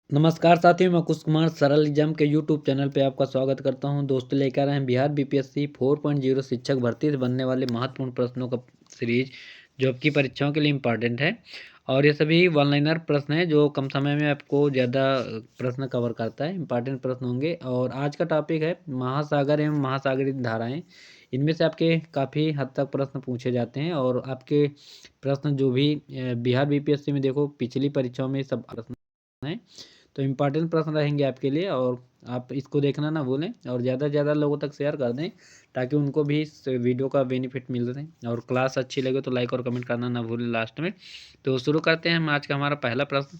नमस्कार साथियों, मैं कुश कुमार सरल एग्जाम के यूट्यूब चैनल पे आपका स्वागत करता हूं। दोस्तों, लेकर आए हैं बिहार बीपीएससी 4.0 शिक्षक भर्ती से बनने वाले महत्वपूर्ण प्रश्नों का सीरीज, जो आपकी परीक्षाओं के लिए इम्पॉर्टेंट है। और ये सभी वन लाइनर प्रश्न हैं जो कम समय में आपको ज़्यादा प्रश्न कवर करता है, इंपॉर्टेंट प्रश्न होंगे। और आज का टॉपिक है महासागर एवं महासागरीय धाराएँ। इनमें से आपके काफ़ी हद तक प्रश्न पूछे जाते हैं और आपके प्रश्न जो भी बिहार बीपीएससी में देखो पिछली परीक्षाओं में सब प्रश्न हैं, तो इम्पॉर्टेंट प्रश्न रहेंगे आपके लिए। और आप इसको देखना ना भूलें और ज़्यादा से ज़्यादा लोगों तक शेयर कर दें, ताकि उनको भी इस वीडियो का बेनिफिट मिल रहे। और क्लास अच्छी लगे तो लाइक और कमेंट करना ना भूलें लास्ट में। तो शुरू करते हैं हम आज का हमारा पहला प्रश्न।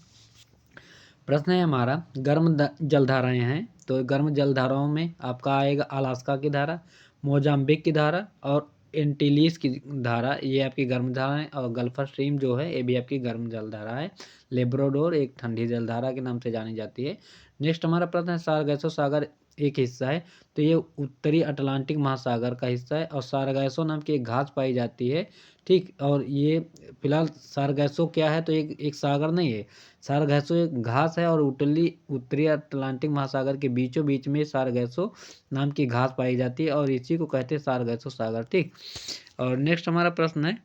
प्रश्न है हमारा, जलधाराएँ हैं। तो गर्म जलधाराओं में आपका आएगा अलास्का की धारा, मोजाम्बिक की धारा और एंटीलीस की धारा, ये आपकी गर्म धारा है। और गल्फ स्ट्रीम जो है ये भी आपकी गर्म जलधारा है। लेब्राडोर एक ठंडी जलधारा के नाम से जानी जाती है। नेक्स्ट हमारा प्रश्न है, सारगैसो सागर एक हिस्सा है। तो ये उत्तरी अटलांटिक महासागर का हिस्सा है और सारगैसो नाम की एक घास पाई जाती है। ठीक, और ये फिलहाल सारगैसो क्या है, तो एक सागर नहीं है। सारगैसो एक घास है और उत्तरी अटलांटिक महासागर के बीचों बीच में सारगैसो नाम की घास पाई जाती है और इसी को कहते हैं सारगैसो सागर। ठीक, और नेक्स्ट हमारा प्रश्न है,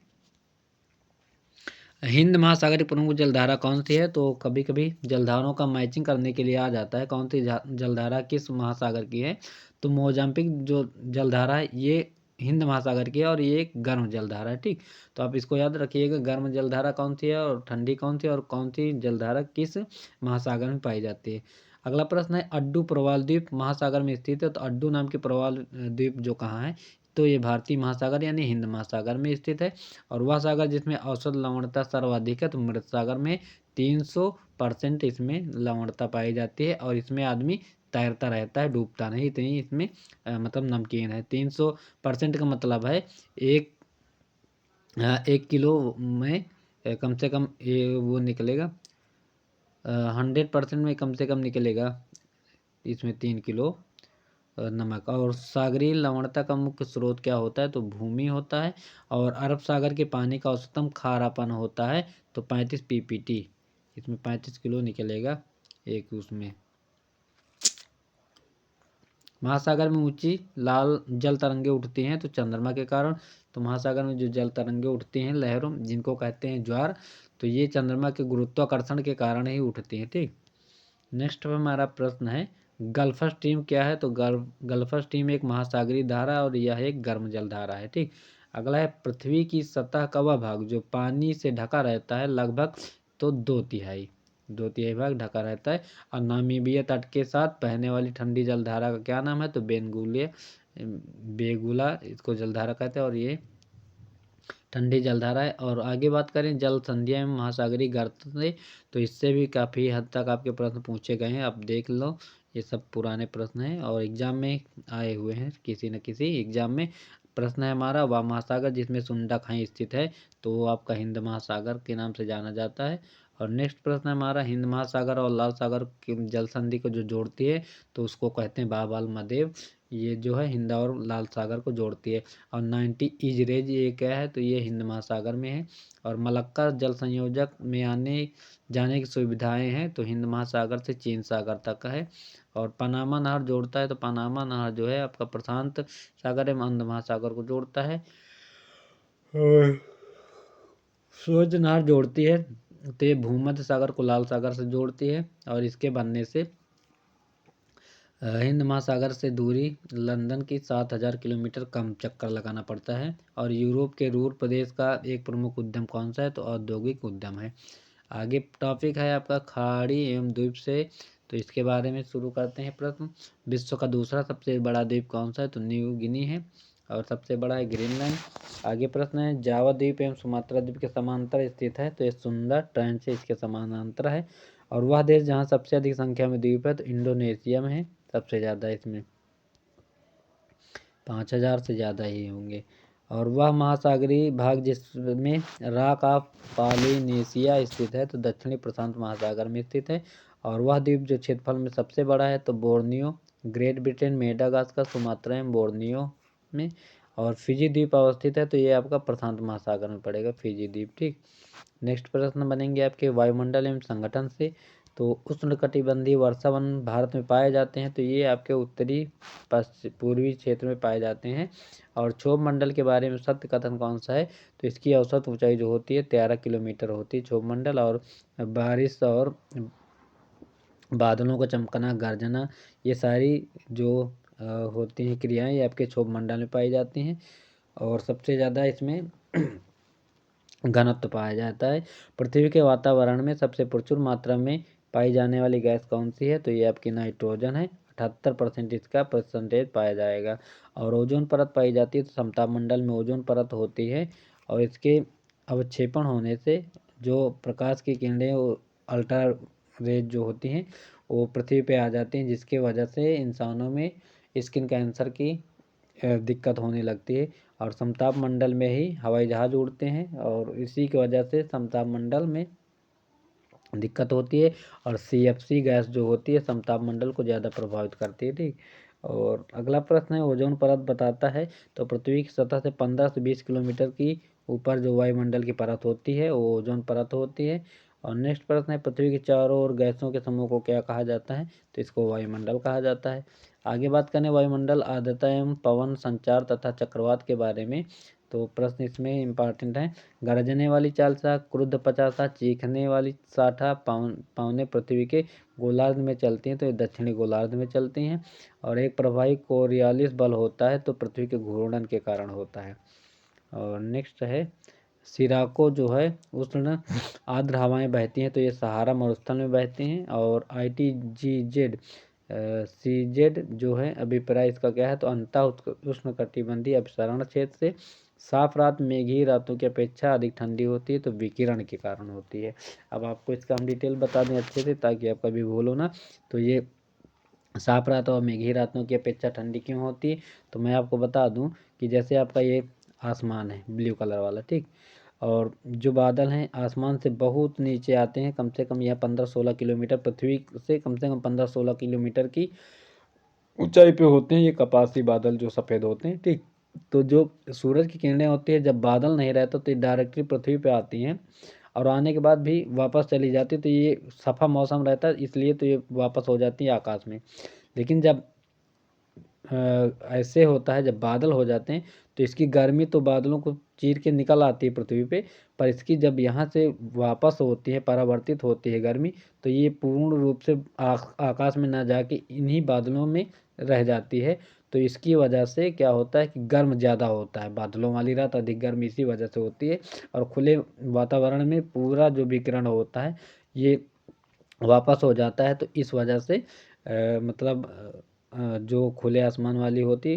हिंद महासागर की प्रमुख जलधारा कौन सी है। तो कभी कभी जलधाराओं का मैचिंग करने के लिए आ जाता है, कौन सी जलधारा किस महासागर की है। तो मोजाम्बिक जो जलधारा है ये हिंद महासागर की है और ये एक गर्म जलधारा है। ठीक, तो आप इसको याद रखिएगा, गर्म जलधारा कौन सी है और ठंडी कौन सी है और कौन सी जलधारा किस महासागर में पाई जाती है। अगला प्रश्न है, अड्डू प्रवाल द्वीप महासागर में स्थित है। तो अड्डू नाम के प्रवाल द्वीप जो कहाँ है, तो ये भारतीय महासागर यानी हिंद महासागर में स्थित है। और वह सागर जिसमें औसत लवणता सर्वाधिक है, तो मृत सागर में 300% इसमें लवणता पाई जाती है और इसमें आदमी तैरता रहता है, डूबता नहीं, इतनी इसमें मतलब नमकीन है। 300% का मतलब है एक 1 किलो में कम से कम ये वो निकलेगा, 100% में कम से कम निकलेगा इसमें 3 किलो नमक। और सागरीय लवणता का मुख्य स्रोत क्या होता है, तो भूमि होता है। और अरब सागर के पानी का औसतम खारापन होता है तो 35 पीपीटी, इसमें 35 किलो निकलेगा एक उसमें। महासागर में ऊंची लाल जल तरंगे उठती हैं तो चंद्रमा के कारण। तो महासागर में जो जल तरंगे उठती हैं लहरों, जिनको कहते हैं ज्वार, तो ये चंद्रमा के गुरुत्वाकर्षण के कारण ही उठती हैं। ठीक, नेक्स्ट हमारा प्रश्न है, गल्फ स्ट्रीम क्या है। तो गल्फ स्ट्रीम एक महासागरीय धारा और यह एक गर्म जल धारा है। ठीक, अगला है, पृथ्वी की सतह का वह भाग जो पानी से ढका रहता है लगभग, तो 2/3 भाग ढका रहता है। और नामीबिया तट के साथ बहने वाली ठंडी जलधारा का क्या नाम है, तो बेगुला इसको जलधारा कहते हैं और ये ठंडी जलधारा है। और आगे बात करें जल संधियाँ एवं महासागरीय गर्त से, तो इससे भी काफ़ी हद तक आपके प्रश्न पूछे गए हैं, आप देख लो। ये सब पुराने प्रश्न हैं और एग्जाम में आए हुए हैं, किसी न किसी एग्जाम में। प्रश्न है हमारा, वह महासागर जिसमें सुंडा खाई स्थित है, तो वो आपका हिंद महासागर के नाम से जाना जाता है। और नेक्स्ट प्रश्न है हमारा, हिंद महासागर और लाल सागर की जल संधि को जो जोड़ती है, तो उसको कहते हैं बाबाल मदेव। ये जो है हिंद और लाल सागर को जोड़ती है। और 90 इजरेज ये क्या है, तो ये हिंद महासागर में है। और मलक्का जल संयोजक में आने जाने की सुविधाएं हैं, तो हिंद महासागर से चीन सागर तक है। और पनामा नहर जोड़ता है, तो पनामा नहर जो है आपका प्रशांत सागर एवं अंध महासागर को जोड़ता है। और सूरज नहर जोड़ती है, तो ये भूमध्य सागर को लाल सागर से जोड़ती है। और इसके बनने से हिंद महासागर से दूरी लंदन की 7,000 किलोमीटर कम चक्कर लगाना पड़ता है। और यूरोप के रूर प्रदेश का एक प्रमुख उद्यम कौन सा है, तो औद्योगिक उद्यम है। आगे टॉपिक है आपका खाड़ी एवं द्वीप से, तो इसके बारे में शुरू करते हैं प्रश्न। विश्व का दूसरा सबसे बड़ा द्वीप कौन सा है, तो न्यू गिनी है। और सबसे बड़ा है ग्रीनलैंड। आगे प्रश्न है, जावा द्वीप एवं सुमात्रा द्वीप के समांतर स्थित है, तो ये सुंदर ट्रेंच से इसके समानांतर है। और वह देश जहाँ सबसे अधिक संख्या में द्वीप है, तो इंडोनेशिया में है सबसे ज़्यादा, इसमें 5,000 से ज़्यादा ही होंगे। और वह महासागरीय भाग जिसमें रॉक ऑफ पॉलिनेशिया स्थित है, तो दक्षिणी प्रशांत महासागर में स्थित है। और वह द्वीप जो क्षेत्रफल में सबसे बड़ा है, तो Borneo, great Britain, Madagascar, Sumatra एवं बोर्नियो में। और फिजी द्वीप अवस्थित है, तो ये आपका प्रशांत महासागर में पड़ेगा फिजी द्वीप। ठीक, नेक्स्ट प्रश्न बनेंगे आपके वायुमंडल एवं संगठन से। तो उष्णकटिबंधीय वर्षावन भारत में पाए जाते हैं, तो ये आपके उत्तरी पूर्वी क्षेत्र में पाए जाते हैं। और क्षोभ मंडल के बारे में सत्य कथन कौन सा है, तो इसकी औसत ऊंचाई जो होती है 13 किलोमीटर होती है क्षोभ मंडल। और बारिश और बादलों का चमकना, गर्जना, ये सारी जो होती हैं क्रियाएं, ये आपके क्षोभ मंडल में पाई जाती हैं। और सबसे ज़्यादा इसमें घनत्व पाया जाता है। पृथ्वी के वातावरण में सबसे प्रचुर मात्रा में पाई जाने वाली गैस कौन सी है, तो ये आपकी नाइट्रोजन है। 78% इसका परसेंटेज पाया जाएगा। और ओजोन परत पाई जाती है, तो समताप मंडल में ओजोन परत होती है। और इसके अवक्षेपण होने से जो प्रकाश की किरणें, वो अल्ट्रा रेज जो होती हैं, वो पृथ्वी पे आ जाती हैं, जिसकी वजह से इंसानों में स्किन कैंसर की दिक्कत होने लगती है। और समताप मंडल में ही हवाई जहाज उड़ते हैं, और इसी की वजह से समताप मंडल में दिक्कत होती है। और CFC गैस जो होती है समताप मंडल को ज़्यादा प्रभावित करती है। ठीक। और अगला प्रश्न है, ओजोन परत बताता है, तो पृथ्वी की सतह से 15 से 20 किलोमीटर की ऊपर जो वायुमंडल की परत होती है, वो ओजोन परत होती है। और नेक्स्ट प्रश्न है, पृथ्वी के चारों ओर गैसों के समूह को क्या कहा जाता है, तो इसको वायुमंडल कहा जाता है। आगे बात करें वायुमंडल आर्द्रता एवं पवन संचार तथा चक्रवात के बारे में, तो प्रश्न इसमें इम्पॉर्टेंट है। गरजने वाली चालसा, क्रुद्ध पचासा, चीखने वाली साठा पवनें पृथ्वी के गोलार्ध में चलती हैं, तो ये दक्षिणी गोलार्ध में चलती हैं। और एक प्रभावी कोरियालिस बल होता है, तो पृथ्वी के घूर्णन के कारण होता है। और नेक्स्ट है, सिराको जो है उष्ण आर्द्र हवाएं बहती हैं, तो ये सहारा मरुस्थल में बहती हैं। और ITGZ CZ जो है अभिप्राय इसका क्या है, तो अंतः उष्णकटिबंधीय अपसरण क्षेत्र से साफ रात मेघी रातों की अपेक्षा अधिक ठंडी होती है, तो विकिरण के कारण होती है। अब आपको इसका हम डिटेल बता दें अच्छे से, ताकि आप कभी भूलो ना। तो ये साफ रात और मेघी रातों की अपेक्षा ठंडी क्यों होती है, तो मैं आपको बता दूं कि जैसे आपका ये आसमान है ब्लू कलर वाला, ठीक, और जो बादल हैं आसमान से बहुत नीचे आते हैं, कम से कम यह 15-16 किलोमीटर, पृथ्वी से कम 15-16 किलोमीटर की ऊंचाई पे होते हैं ये कपासी बादल जो सफ़ेद होते हैं। ठीक। तो जो सूरज की किरणें होती है, जब बादल नहीं रहता तो ये डायरेक्टली पृथ्वी पे आती हैं, और आने के बाद भी वापस चली जाती है। तो ये सफ़ा मौसम रहता है, इसलिए तो ये वापस हो जाती है आकाश में। लेकिन जब ऐसे होता है, जब बादल हो जाते हैं, तो इसकी गर्मी तो बादलों को चीर के निकल आती है पृथ्वी पे, पर इसकी जब यहाँ से वापस होती है, परावर्तित होती है गर्मी, तो ये पूर्ण रूप से आकाश में ना जाके इन्हीं बादलों में रह जाती है। तो इसकी वजह से क्या होता है कि गर्म ज़्यादा होता है, बादलों वाली रात अधिक गर्म इसी वजह से होती है। और खुले वातावरण में पूरा जो विकिरण होता है, ये वापस हो जाता है, तो इस वजह से मतलब जो खुले आसमान वाली होती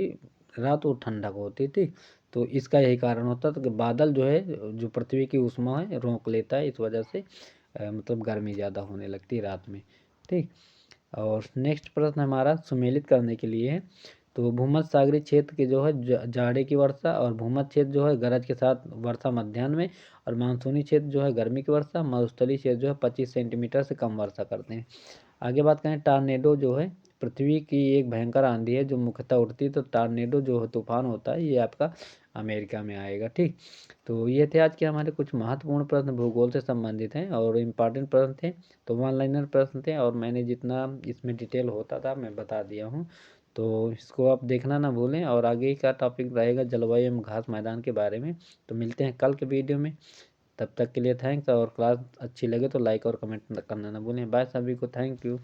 रात, वो ठंडक होती थी। तो इसका यही कारण होता था कि बादल जो है, जो पृथ्वी की ऊष्मा है रोक लेता है, इस वजह से मतलब गर्मी ज़्यादा होने लगती है रात में। ठीक। और नेक्स्ट प्रश्न हमारा सुमेलित करने के लिए है, तो भूमध्य सागरीय क्षेत्र के जो है जाड़े की वर्षा, और भूमध्य क्षेत्र जो है गरज के साथ वर्षा मध्याह्न में, और मानसूनी क्षेत्र जो है गर्मी की वर्षा, मरुस्थलीय क्षेत्र जो है 25 सेंटीमीटर से कम वर्षा करते हैं। आगे बात करें, टार्नेडो जो है पृथ्वी की एक भयंकर आंधी है जो मुख्यतः उड़ती है, तो टार्नेडो जो है तूफान होता है, ये आपका अमेरिका में आएगा। ठीक। तो ये थे आज के हमारे कुछ महत्वपूर्ण प्रश्न, भूगोल से संबंधित हैं और इम्पॉर्टेंट प्रश्न थे, तो वन लाइनर प्रश्न थे, और मैंने जितना इसमें डिटेल होता था मैं बता दिया हूँ। तो इसको आप देखना ना भूलें। और आगे का टॉपिक रहेगा जलवायु एवं घास मैदान के बारे में। तो मिलते हैं कल के वीडियो में, तब तक के लिए थैंक्स। और क्लास अच्छी लगे तो लाइक और कमेंट करना ना भूलें। बाय सभी को, थैंक यू।